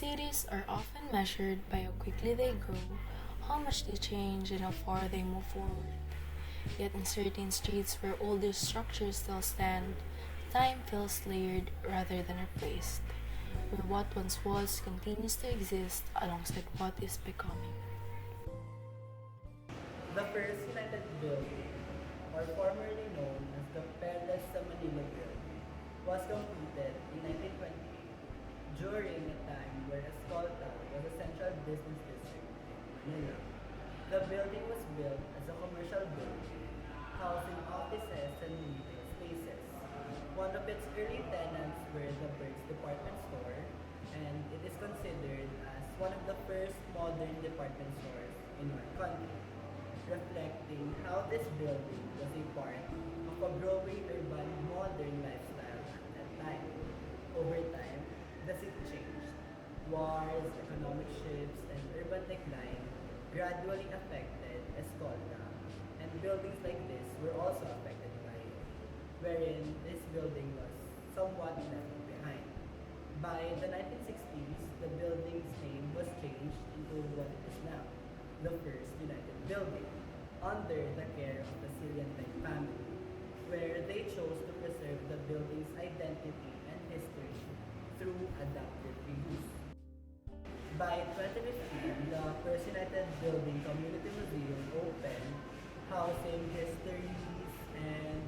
Cities are often measured by how quickly they grow, how much they change, and how far they move forward. Yet in certain streets where older structures still stand, time feels layered rather than replaced, where what once was continues to exist alongside what is becoming. The first United building, or formerly known as the Perlas sa Manila building, was completed in 1928 during a time where Escolta was a central business district in Manila. The building was built as a commercial building, housing offices and retail spaces. One of its early tenants were the Berg's department store, and it is considered as one of the first modern department stores in our country, reflecting how this building was a part of a growing urban modern lifestyle at that time. Over time, the city changed. Wars, economic shifts, and urban decline gradually affected Escolta, and buildings like this were also affected by it, wherein this building was somewhat left behind. By the 1960s, the building's name was changed into what it is now, the First United Building, under the care of the Siliantec family, where they chose to preserve the building's identity and history through adaptive reuse. By 2015, the First United Building Community Museum opened, housing histories and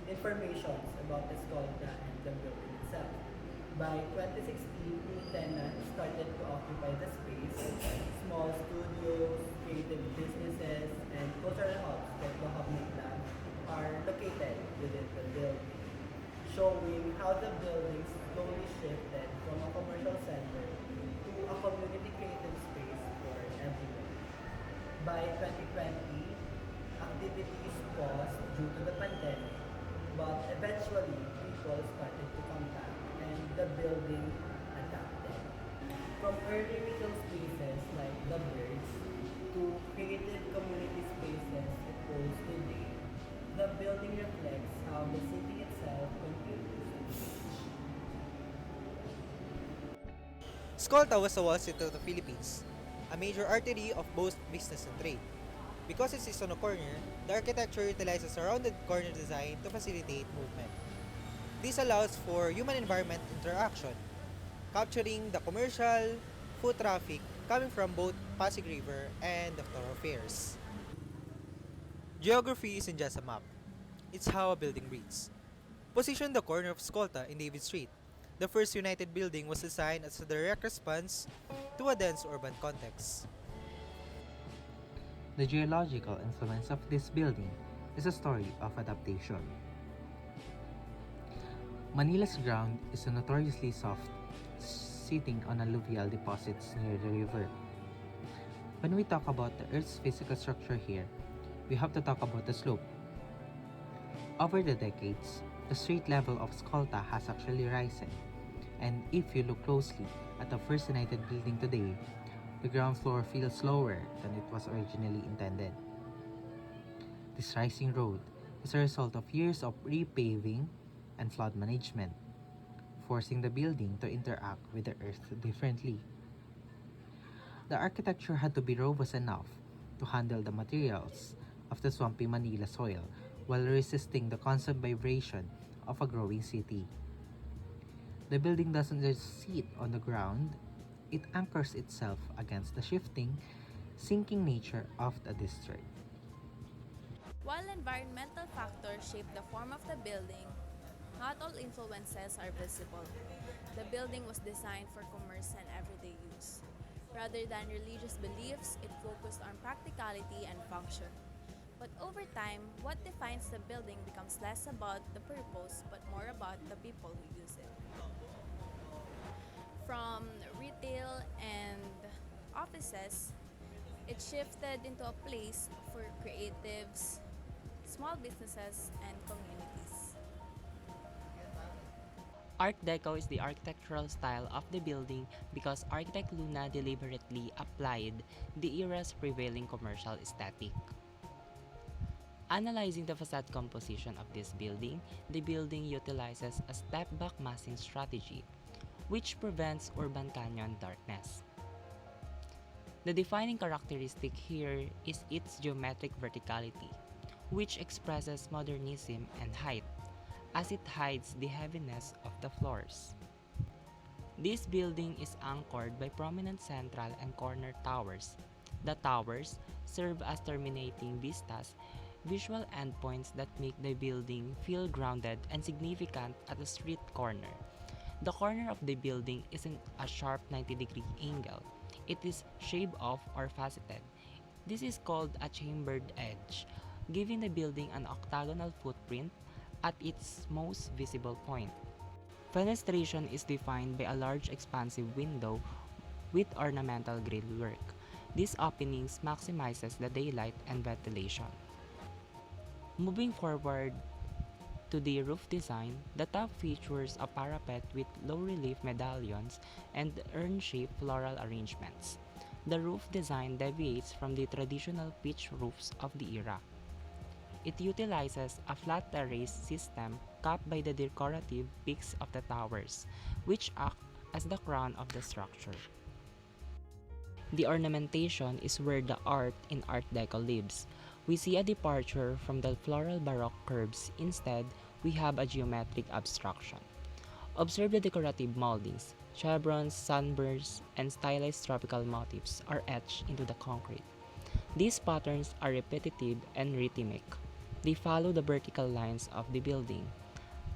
informations about Escolta and the building itself. By 2016, new tenants started to occupy the space. Small studios, creative businesses, and cultural hubs like the Hub Lab are located within the building, showing how the building slowly shifted from a commercial center to a community creative space for everyone. By 2020, activities paused due to the pandemic, but eventually people started to come back and the building adapted. From early retail spaces like the Birds to creative community spaces it holds today, the building reflects how the city itself continues to change. Escolta was the Wall Street of the Philippines, a major artery of both business and trade. Because it sits on a corner, the architecture utilizes a rounded corner design to facilitate movement. This allows for human-environment interaction, capturing the commercial, foot traffic coming from both Pasig River and the thoroughfares. Geography isn't just a map, it's how a building reads. Positioned the corner of Escolta in David Street, the first United building was designed as a direct response to a dense urban context. The geological influence of this building is a story of adaptation. Manila's ground is notoriously soft, sitting on alluvial deposits near the river. When we talk about the Earth's physical structure here, we have to talk about the slope. Over the decades, the street level of Escolta has actually risen, and if you look closely at the First United building today, the ground floor feels lower than it was originally intended. This rising road is a result of years of repaving and flood management, forcing the building to interact with the earth differently. The architecture had to be robust enough to handle the materials of the swampy Manila soil while resisting the constant vibration of a growing city. The building doesn't just sit on the ground, it anchors itself against the shifting, sinking nature of the district. While environmental factors shape the form of the building, not all influences are visible. The building was designed for commerce and everyday use. Rather than religious beliefs, it focused on practicality and function. But over time, what defines the building becomes less about the purpose but more about the people who use it. From retail and offices, it shifted into a place for creatives, small businesses, and communities. Art Deco is the architectural style of the building because architect Luna deliberately applied the era's prevailing commercial aesthetic. Analyzing the facade composition of this building, the building utilizes a step-back massing strategy. which prevents urban canyon darkness. The defining characteristic here is its geometric verticality, which expresses modernism and height, as it hides the heaviness of the floors. This building is anchored by prominent central and corner towers. The towers serve as terminating vistas, visual endpoints that make the building feel grounded and significant at a street corner. The corner of the building isn't a sharp 90-degree angle. It is shaved off or faceted. This is called a chambered edge, giving the building an octagonal footprint at its most visible point. Fenestration is defined by a large expansive window with ornamental grillework. These openings maximizes the daylight and ventilation. Moving forward to the roof design, the top features a parapet with low-relief medallions and urn-shaped floral arrangements. The roof design deviates from the traditional pitch roofs of the era. It utilizes a flat terrace system capped by the decorative peaks of the towers, which act as the crown of the structure. The ornamentation is where the art in Art Deco lives. We see a departure from the floral Baroque curves. Instead, we have a geometric abstraction. Observe the decorative moldings. Chevrons, sunbursts, and stylized tropical motifs are etched into the concrete. These patterns are repetitive and rhythmic. They follow the vertical lines of the building,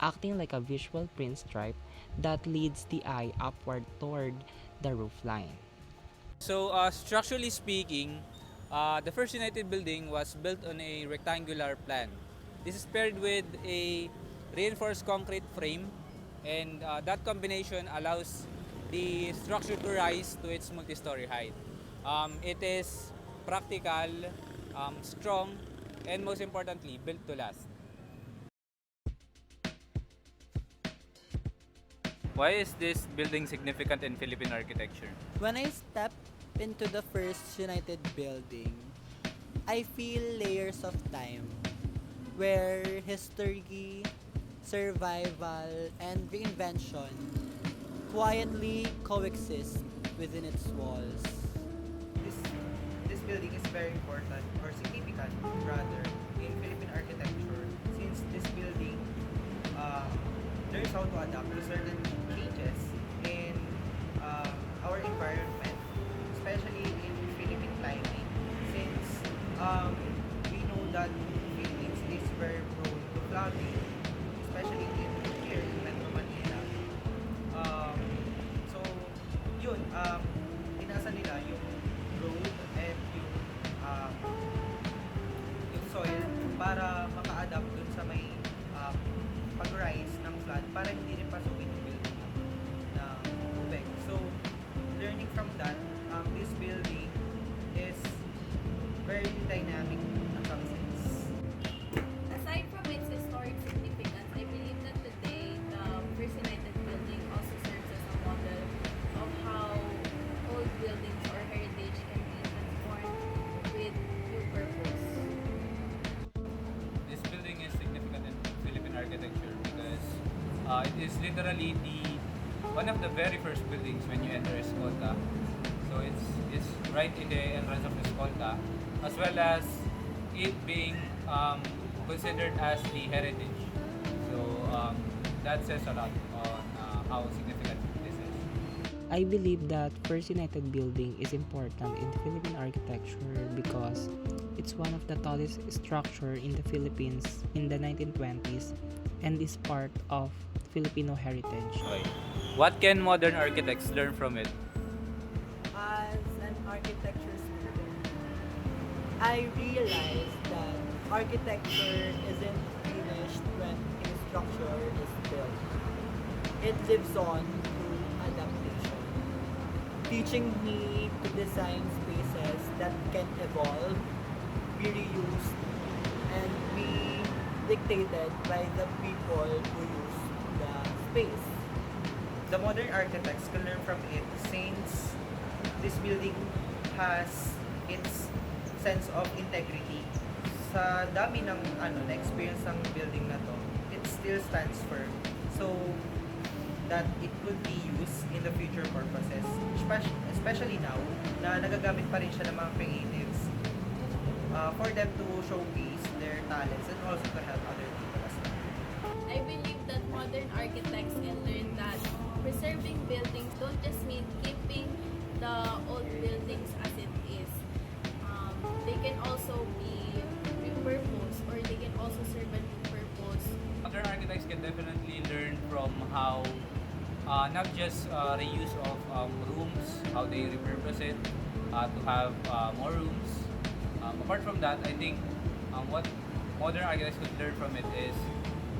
acting like a visual print stripe that leads the eye upward toward the roof line. So, structurally speaking, the first United building was built on a rectangular plan. This is paired with a reinforced concrete frame, and that combination allows the structure to rise to its multi-story height. It is practical, strong, and most importantly, built to last. Why is this building significant in Philippine architecture? When I step into the first United building, I feel layers of time where history, survival, and reinvention quietly coexist within its walls. This, this building is very important or significant rather in Philippine architecture since this building learns how to adapt to certain changes in our environment, especially in Philippine climate, since we know that Philippines is very prone to flooding, especially here in Metro Manila. So, yun, inasa nila yung road and um, yung soil para maka-adapt dun sa may pag-rise ng flood para hindi rin pasukin yung building ng tubig. So, learning from that, this building is very dynamic in some sense. Aside from its historic significance, I believe that today the First United Building also serves as a model of how old buildings or heritage can be transformed with new purpose. This building is significant in Philippine architecture because it is literally one of the very first buildings when you enter Escolta. So it's right in the entrance of Escolta, as well as it being considered as the heritage. So that says a lot on how significant this is. I believe that First United Building is important in Philippine architecture because it's one of the tallest structure in the Philippines in the 1920s and is part of Filipino heritage. Okay. What can modern architects learn from it? As an architecture student, I realized that architecture isn't finished when a structure is built. It lives on through adaptation, teaching me to design spaces that can evolve, be reused, and be dictated by the people who use the space. The modern architects can learn from it since this building has its sense of integrity. Sa dami ng na experience ng building na to, it still stands firm. So that it could be used in the future purposes, especially now na nagagamit pa rin siya ng mga creatives for them to showcase their talents and also to help other people as well. I believe that modern architects can learn that preserving buildings don't just mean keeping the old buildings as it is. They can also be repurposed, or they can also serve a new purpose. Modern architects can definitely learn from how not just reuse of rooms, how they repurpose it to have more rooms. Apart from that, I think what modern architects could learn from it is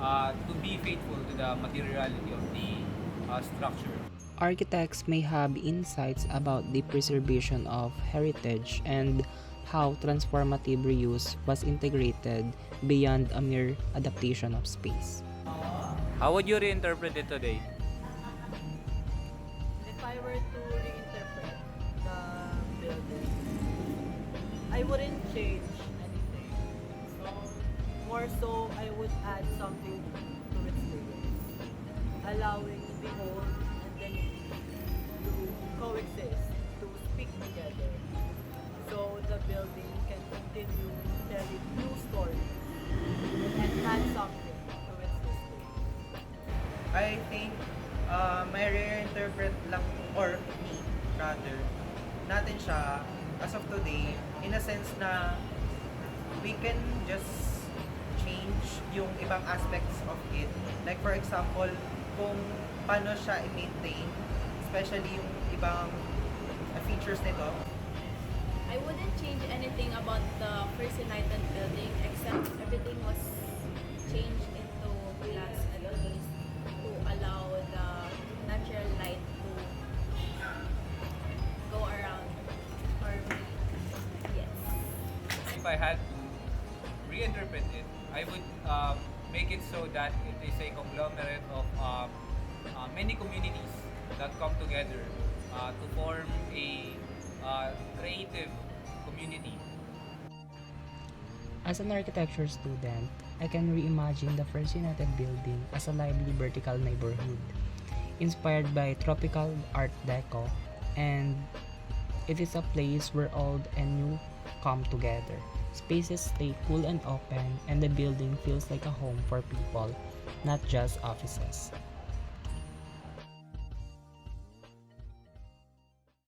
to be faithful to the materiality of the structure. Architects may have insights about the preservation of heritage and how transformative reuse was integrated beyond a mere adaptation of space. How would you reinterpret it today? If I were to reinterpret the building, I wouldn't change anything. So, more so, I would add something to its layers, allowing the old and the new to coexist, to speak together. So the building can continue telling new stories and add something to its history. I think may reinterpret lang or me rather natin siya as of today in a sense na we can just change yung ibang aspects of it. Like for example, kung paano siya i-maintain, especially yung ibang features nito. I wouldn't change anything about the First United building, except everything was changed into glass at least to allow the natural light to go around or yes. If I had to reinterpret it, I would make it so that it is a conglomerate of many communities that come together to form a creative community. As an architecture student, I can reimagine the First United building as a lively vertical neighborhood, inspired by tropical Art Deco, and it is a place where old and new come together. Spaces stay cool and open, and the building feels like a home for people, not just offices.